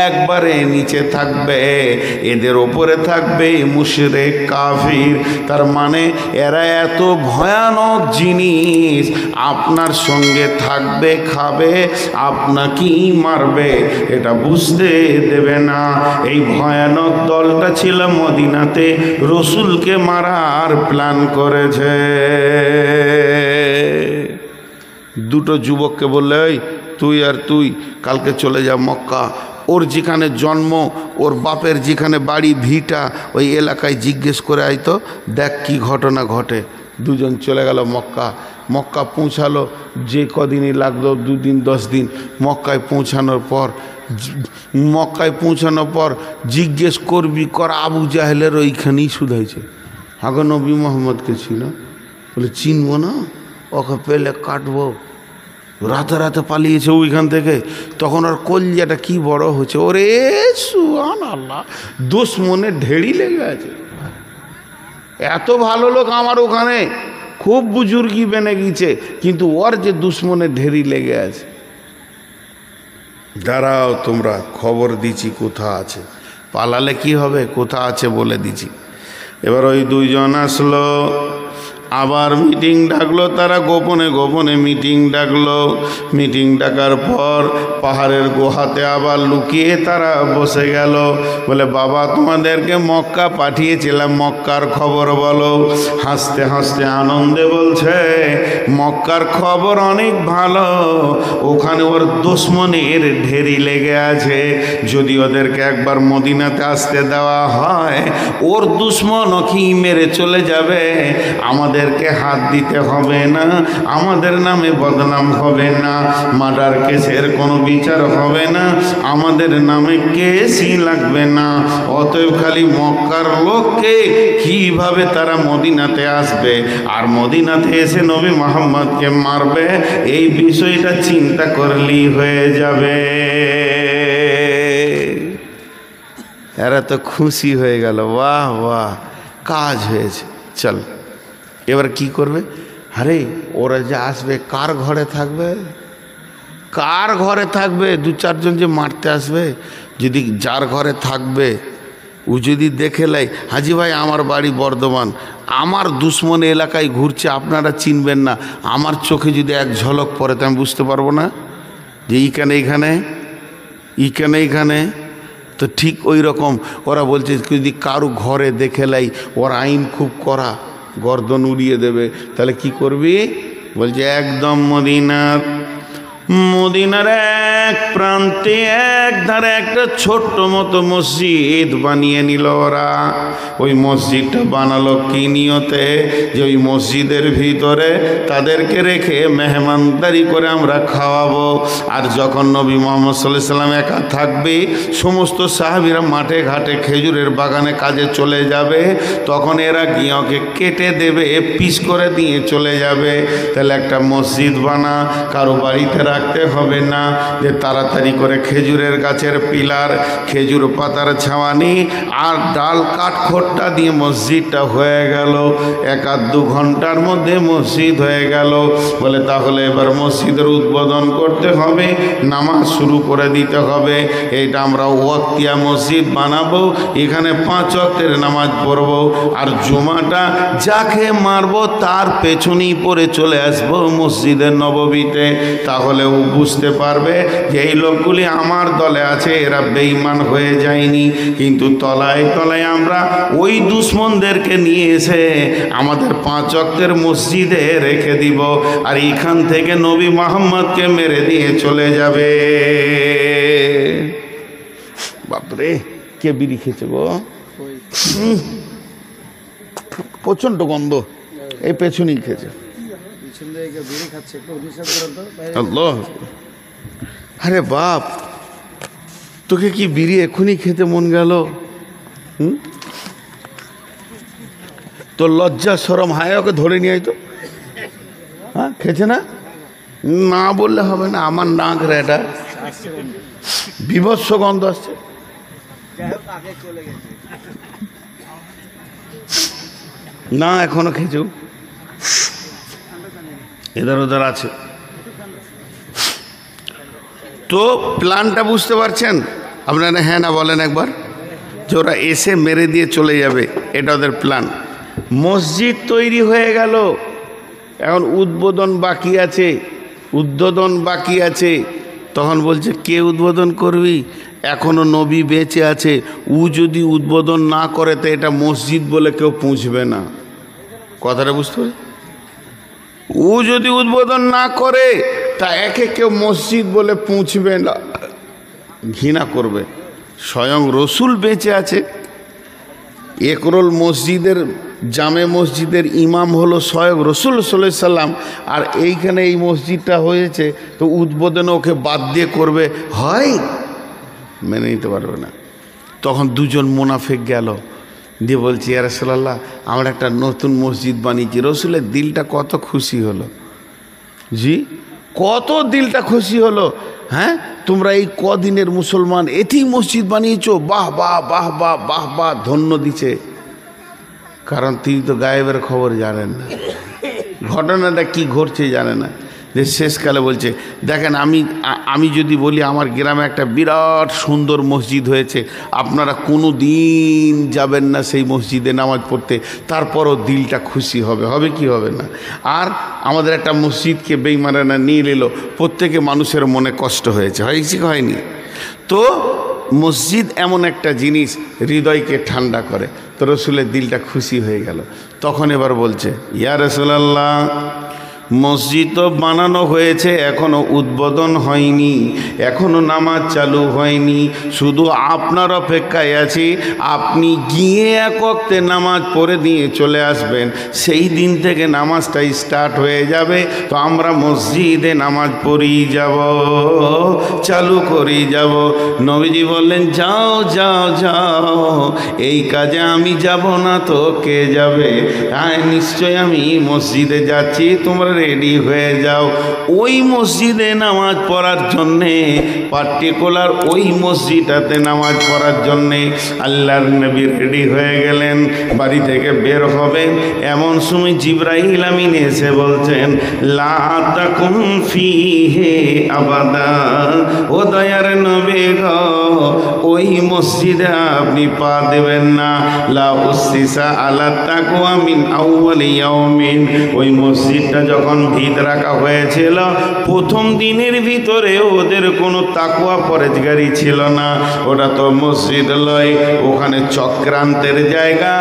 একবারে নিচে থাকবে, এদের ওপরে থাকবে মুশরিক কাফির। তার মানে এরা এত ভয়ানক জিনিস, আপনার সঙ্গে থাকবে, খাবে, আপনাকেই মারবে, এটা বুঝতে দেবে না। এই ভয়ানক দলটা ছিল মদিনাতে, রসুলকে মারার প্ল্যান করেছে। দুটো যুবককে বললে ওই তুই আর তুই কালকে চলে যা মক্কা, ওর যেখানে জন্ম, ওর বাপের যেখানে বাড়ি ভিটা, ওই এলাকায় জিজ্ঞেস করে আইতো, দেখ কি ঘটনা ঘটে। দুজন চলে গেল মক্কা। মক্কা পৌঁছালো, যে কদিনই লাগলো 2 দিন 10 দিন। মক্কায় পৌঁছানোর পর জিজ্ঞেস করবি কর আবু জাহেলের ওইখানেই শুধাইছে। আগে নবী মোহাম্মদকে ছিল, বলে চিনবো না, ওকে পেলে কাটবো। রাতে রাতে পালিয়েছে ওইখান থেকে। তখন ওর কলজাটা কি বড় হচ্ছে, ওরে সুবহানাল্লাহ, দুশ্মনের ঢেড়ি লেগে আছে। এত ভালো লোক আমার ওখানে, খুব বুজুর্গি বেনে গিয়েছে, কিন্তু ওর যে দুশ্মনের ঢেড়ি লেগে আছে। দাঁড়াও তোমরা, খবর দিচ্ছি কোথা আছে, পালালে কি হবে, কোথা আছে বলে দিচ্ছি। এবার ওই 2 জন আসলো, আবার মিটিং ডাকলো, তারা গোপনে গোপনে মিটিং ডাকলো। মিটিং ডাকার পর পাহাড়ের গুহাতে আবার লুকিয়ে তারা বসে গেল। বলে বাবা তোমাদেরকে মক্কা পাঠিয়েছিলাম, মক্কার খবর বলো। হাসতে হাসতে আনন্দে বলছে মক্কার খবর অনেক ভালো, ওখানে ওর দুশমনের ঢেরি লেগে আছে। যদি ওদেরকে একবার মদিনাতে আসতে দেওয়া হয়, ওর দুশমন কি মেরে চলে যাবে, আমাদেরকে হাত দিতে হবে না, আমাদের নামে বদনাম হবে না, মার্ডার কেসের কোনো বিচার হবে না, আমাদের নামে কেসই লাগবে না। অতএব খালি মক্কার লোককে কিভাবে তারা মদিনাতে আসবে আর মদিনাতে এসে নবী মুহাম্মদকে মারবে, এই বিষয়টা চিন্তা করলেই হয়ে যাবে। এরা তো খুশি হয়ে গেল, বাহ বাহ, কাজ হয়েছে, চল। এবার কি করবে? আরে ওরা যে আসবে কার ঘরে থাকবে, কার ঘরে থাকবে? 2-4 জন যে মারতে আসবে, যদি যার ঘরে থাকবে ও যদি দেখে লাই, হাজি ভাই আমার বাড়ি বর্ধমান, আমার দুশ্মন এলাকায় ঘুরছে, আপনারা চিনবেন না, আমার চোখে যদি এক ঝলক পড়ে তো আমি বুঝতে পারবো না যে এইখানে তো ঠিক ওই রকম ওরা বলছে যদি কারো ঘরে দেখে লাই, ওর আইন খুব কড়া, গর্দন উড়িয়ে দেবে। তাহলে কি করবি? বলছে একদম মদিনার এক প্রান্তে এক ধারে একটা ছোট্ট মতো মসজিদ বানিয়ে নিল ওরা। ওই মসজিদটা বানালো কি নিয়তে? যে ওই মসজিদের ভিতরে তাদেরকে রেখে মেহমানদারি করে আমরা খাওয়াবো। আর যখন নবী মুহাম্মদ সাল্লাল্লাহু আলাইহি সাল্লাম একা থাকবে, সমস্ত সাহাবীরা মাঠে ঘাটে খেজুরের বাগানে কাজে চলে যাবে, তখন এরা গিয়ে ওকে কেটে দেবে, পিস করে দিয়ে চলে যাবে। তাহলে একটা মসজিদ বানা, কারো বাড়িতে রাখতে হবে না, যে তাড়াতাড়ি করে খেজুরের গাছের পিলার, খেজুর পাতার ছাওয়ানি আর ডাল কাঠখোট্টা দিয়ে মসজিদটা হয়ে গেল। 1-2 ঘন্টার মধ্যে মসজিদ হয়ে গেল। বলে তাহলে এবার মসজিদের উদ্বোধন করতে হবে, নামাজ শুরু করে দিতে হবে। এইটা আমরা ওয়াক্তিয়া মসজিদ বানাবো, এখানে 5 ওয়াক্তের নামাজ পড়বো, আর জুমাটা যাকে মারবো তার পেছনেই পড়ে চলে আসবো মসজিদের নববীতে। তাহলে ও বুঝতে পারবে যে এই লোকগুলি আমার দলে আছে, এরা বেঈমান হয়ে যায়নি। কিন্তু তলায় তলায় আমরা ওই দুশ্মনদেরকে নিয়ে এসে আমাদের 5 ওয়াক্তের মসজিদে রেখে দিব, আর এখান থেকে নবী মুহাম্মদকে মেরে দিয়ে চলে যাবে। বাপরে, কে বিড়ি খেয়েছে গো? প্রচন্ড গন্ধ, এই পেছনেই খেয়েছে। আল্লাহ, আরে বাপ, তোকে কি বিড়ি এখনই খেতে মন গেল? তোর লজ্জা শরম হায়, ওকে ধরে নিয়ে আয় তো। হ্যাঁ, খেয়েছে না? না বললে হবে না, আমার নাক রে, এটা বিভৎস গন্ধ আসছে। না, এখনো খেয়েছো, এধার ওধার আছে। তো প্ল্যানটা বুঝতে পারছেন আপনারা? হ্যাঁ না বলেন একবার, যে ওরা এসে মেরে দিয়ে চলে যাবে, এটা ওদের প্ল্যান। মসজিদ তৈরি হয়ে গেল, এখন উদ্বোধন বাকি আছে। তখন বলছে কে উদ্বোধন করবি? এখনো নবী বেঁচে আছে, ও যদি উদ্বোধন না করে তো এটা মসজিদ বলে কেউ পুঁছবে না। কথাটা বুঝতে পারি? ও যদি উদ্বোধন না করে তা একে কেউ মসজিদ বলে পুঁছবে না, ঘৃণা করবে। স্বয়ং রসুল বেঁচে আছে। একরোল মসজিদের, জামে মসজিদের ইমাম হলো স্বয়ং রসুল সাল্লাল্লাহু আলাইহি সাল্লাম, আর এইখানে এই মসজিদটা হয়েছে, তো উদ্বোধনে ওকে বাদ দিয়ে করবে? হয়, মেনে নিতে পারবে না। তখন 2জন মুনাফিক গেল, দিয়ে বলছি ইয়া রাসূলুল্লাহ, আমরা একটা নতুন মসজিদ বানিয়েছি। রসুলের দিলটা কত খুশি হলো, জি কত দিলটা খুশি হলো। হ্যাঁ, তোমরা এই কদিনের মুসলমান এতেই মসজিদ বানিয়েছো, বাহ বাহ বাহ বাহ বাহ বাহ, ধন্য দিছে। কারণ তিনি তো গায়েবের খবর জানেন না, ঘটনাটা কি ঘটছে জানে না। যে শেষকালে বলছে দেখেন, আমি যদি বলি আমার গ্রামে একটা বিরাট সুন্দর মসজিদ হয়েছে, আপনারা কোনো দিন যাবেন না সেই মসজিদে নামাজ পড়তে, তারপরও দিলটা খুশি হবে কি হবে না? আর আমাদের একটা মসজিদকে বেঈমানেরা নিয়ে নিল, প্রত্যেকে মানুষের মনে কষ্ট হয়েছে, হয়নি? তো মসজিদ এমন একটা জিনিস হৃদয়কে ঠান্ডা করে। তো রসুলের দিলটা খুশি হয়ে গেল। তখন এবার বলছে ইয়া রাসূলুল্লাহ, মসজিদ তো বানানো হয়েছে, এখনো উদ্বোধন হয়নি, এখনো নামাজ চালু হয়নি, শুধু আপনার অপেক্ষায় আছি। আপনি গিয়ে এক ওয়াক্তে নামাজ পড়ে দিয়ে চলে আসবেন, সেই দিন থেকে নামাজটা স্টার্ট হয়ে যাবে। তো আমরা মসজিদে নামাজ পড়েই যাব, চালু করেই যাব। নবীজি বললেন যাও যাও যাও, এই কাজে আমি যাব না তো কে যাবে? হ্যাঁ নিশ্চয় আমি মসজিদে যাচ্ছি, তোমরা রেডি হয়ে যাও। ওই মসজিদে নামাজ পড়ার জন্যে, পার্টিকুলার ওই মসজিদটাতে নামাজ পড়ার জন্যে আল্লাহর নবী রেডি হয়ে গেলেন, বাড়ি থেকে বের হবেন। এমন সময় জিবরাইল আমিন এসে বলছেন লা তাকুম ফিহি আবাদা, ও দয়ার নবী গো, ওই মসজিদে আপনি পা দেবেন না। লা উসসিসা আলা তাকওয়া মিন আউয়ালি ইয়াউমিন, ওই মসজিদটা যখন যখন ভিত রাখা হয়েছিল প্রথম দিনের ভিতরে ওদের কোনো তাকওয়া পরেজগারি ছিল না। ওটা তো মসজিদ লয়, ওখানে চক্রান্তের জায়গা,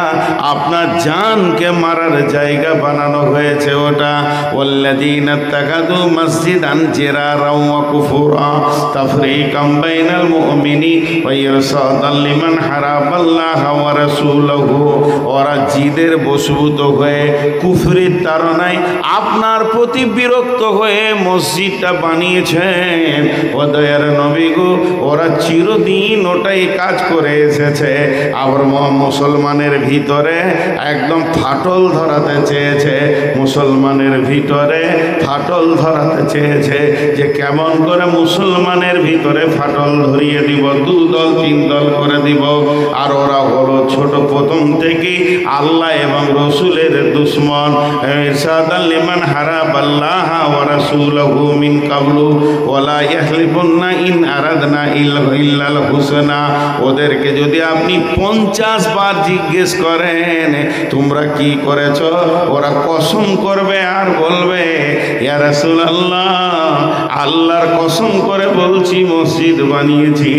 আপনার জানকে মারার জায়গা বানানো হয়েছে ওটা। ওয়াল্লাযীনা ইত্তাখাযু মাসজিদান জিরারাও ওয়া কুফুরা তাফরীকাম বাইনাল মুমিনি ওয়া ইরসাদাল লিমান হারাবাল্লাহা ওয়া রাসূলুহু। ওরা জিদের বশীভূত হয়ে কুফরির তাড়নায় আপনার প্রতি বিরক্ত হয়ে মসজিদটা বানিয়েছেন। ও দয়ার নবী গো, ওরা চিরদিন ওটাই কাজ করে এসেছে। আবার মুসলমানের ভিতরে একদম ফাটল ধরাতে চেয়েছে, মুসলমানের ভিতরে ফাটল ধরাতে চেয়েছে যে কেমন করে মুসলমানের ভিতরে ফাটল ধরিয়ে দিব, 2 দল 3 দল করে দিব। আর ওরা হলো ছোট প্রথম থেকে আল্লাহ এবং রসুলের দুশ্মন। ইরসাদাল লিমান হারাবাল্লাহা ওয়া রাসূলুহু মিন কাবলু ওয়ালা ইয়াহলিফুন্না ইন আরাদনা ইল্লাল হুসনা। ওদেরকে যদি আপনি 50 বার জিজ্ঞেস করেন তোমরা কি করেছ, ওরা কসম করবে আর বলবে ইয়া রাসূলুল্লাহ, আল্লাহর কসম করে বলছি মসজিদ বানিয়েছি।